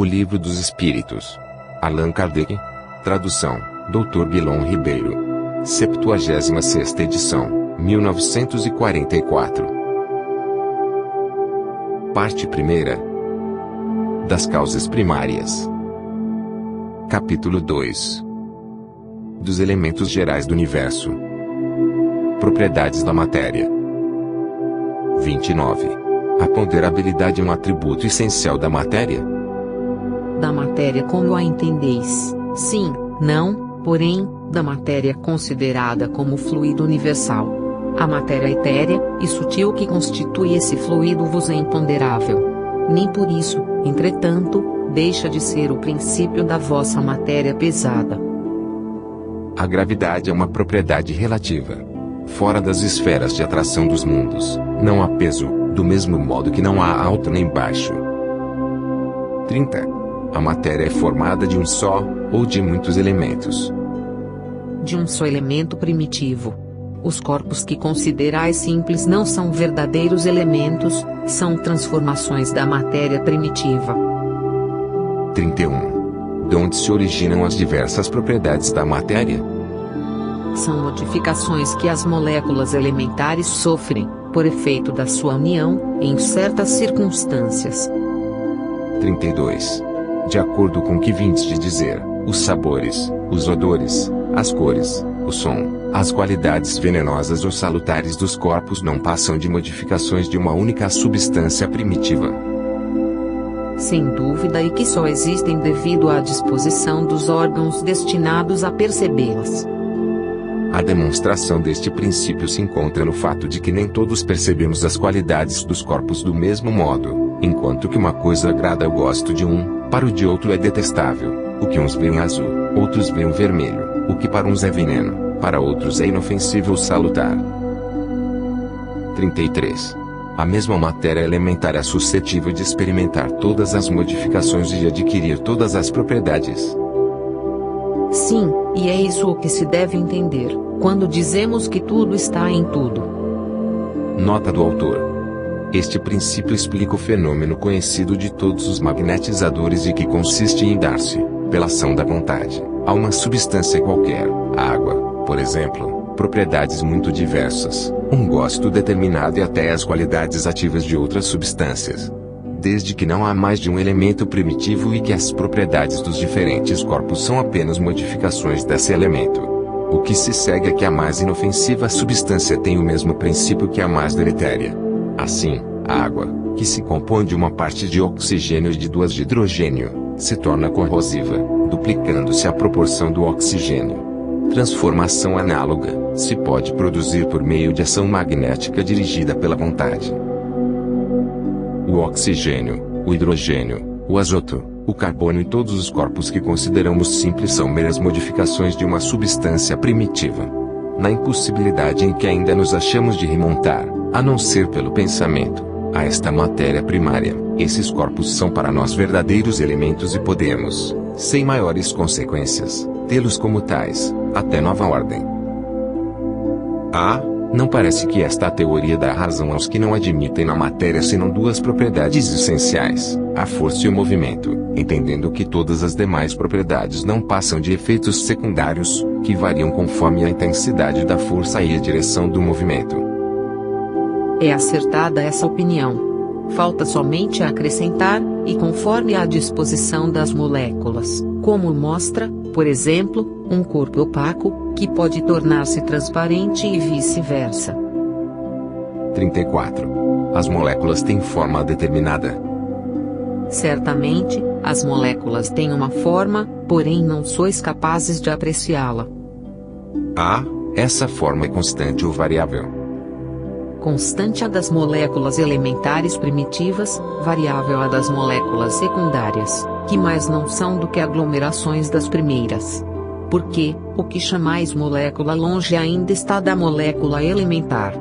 O Livro dos Espíritos. Allan Kardec. Tradução, Dr. Guilom Ribeiro. 76ª edição, 1944. Parte 1. Das causas primárias. Capítulo 2. Dos elementos gerais do universo. Propriedades da matéria. 29. A ponderabilidade é um atributo essencial da matéria? Da matéria como a entendeis, sim, não, porém, da matéria considerada como fluido universal. A matéria etérea e sutil que constitui esse fluido vos é imponderável. Nem por isso, entretanto, deixa de ser o princípio da vossa matéria pesada. A gravidade é uma propriedade relativa. Fora das esferas de atração dos mundos, não há peso, do mesmo modo que não há alto nem baixo. 30. A matéria é formada de um só, ou de muitos elementos? De um só elemento primitivo. Os corpos que considerais simples não são verdadeiros elementos, são transformações da matéria primitiva. 31. De onde se originam as diversas propriedades da matéria? São modificações que as moléculas elementares sofrem, por efeito da sua união, em certas circunstâncias. 32. De acordo com o que vindes de dizer, os sabores, os odores, as cores, o som, as qualidades venenosas ou salutares dos corpos não passam de modificações de uma única substância primitiva. Sem dúvida, e que só existem devido à disposição dos órgãos destinados a percebê-las. A demonstração deste princípio se encontra no fato de que nem todos percebemos as qualidades dos corpos do mesmo modo, enquanto que uma coisa agrada ao gosto de um, para o de outro é detestável. O que uns veem azul, outros veem vermelho. O que para uns é veneno, para outros é inofensivo ou salutar. 33. A mesma matéria elementar é suscetível de experimentar todas as modificações e de adquirir todas as propriedades. Sim, e é isso o que se deve entender, quando dizemos que tudo está em tudo. Nota do autor. Este princípio explica o fenômeno conhecido de todos os magnetizadores e que consiste em dar-se, pela ação da vontade, a uma substância qualquer, a água, por exemplo, propriedades muito diversas, um gosto determinado e até as qualidades ativas de outras substâncias. Desde que não há mais de um elemento primitivo e que as propriedades dos diferentes corpos são apenas modificações desse elemento. O que se segue é que a mais inofensiva substância tem o mesmo princípio que a mais deletéria. Assim, a água, que se compõe de uma parte de oxigênio e de duas de hidrogênio, se torna corrosiva, duplicando-se a proporção do oxigênio. Transformação análoga se pode produzir por meio de ação magnética dirigida pela vontade. O oxigênio, o hidrogênio, o azoto, o carbono e todos os corpos que consideramos simples são meras modificações de uma substância primitiva. Na impossibilidade em que ainda nos achamos de remontar, a não ser pelo pensamento, a esta matéria primária, esses corpos são para nós verdadeiros elementos e podemos, sem maiores consequências, tê-los como tais, até nova ordem. Não parece que esta teoria dá razão aos que não admitem na matéria senão duas propriedades essenciais, a força e o movimento, entendendo que todas as demais propriedades não passam de efeitos secundários, que variam conforme a intensidade da força e a direção do movimento. É acertada essa opinião. Falta somente acrescentar, e conforme a disposição das moléculas, como mostra, por exemplo, um corpo opaco, que pode tornar-se transparente e vice-versa. 34. As moléculas têm forma determinada? Certamente, as moléculas têm uma forma, porém não sois capazes de apreciá-la. Essa forma é constante ou variável? Constante a das moléculas elementares primitivas, variável a das moléculas secundárias, que mais não são do que aglomerações das primeiras. Porque, o que chamais molécula longe ainda está da molécula elementar.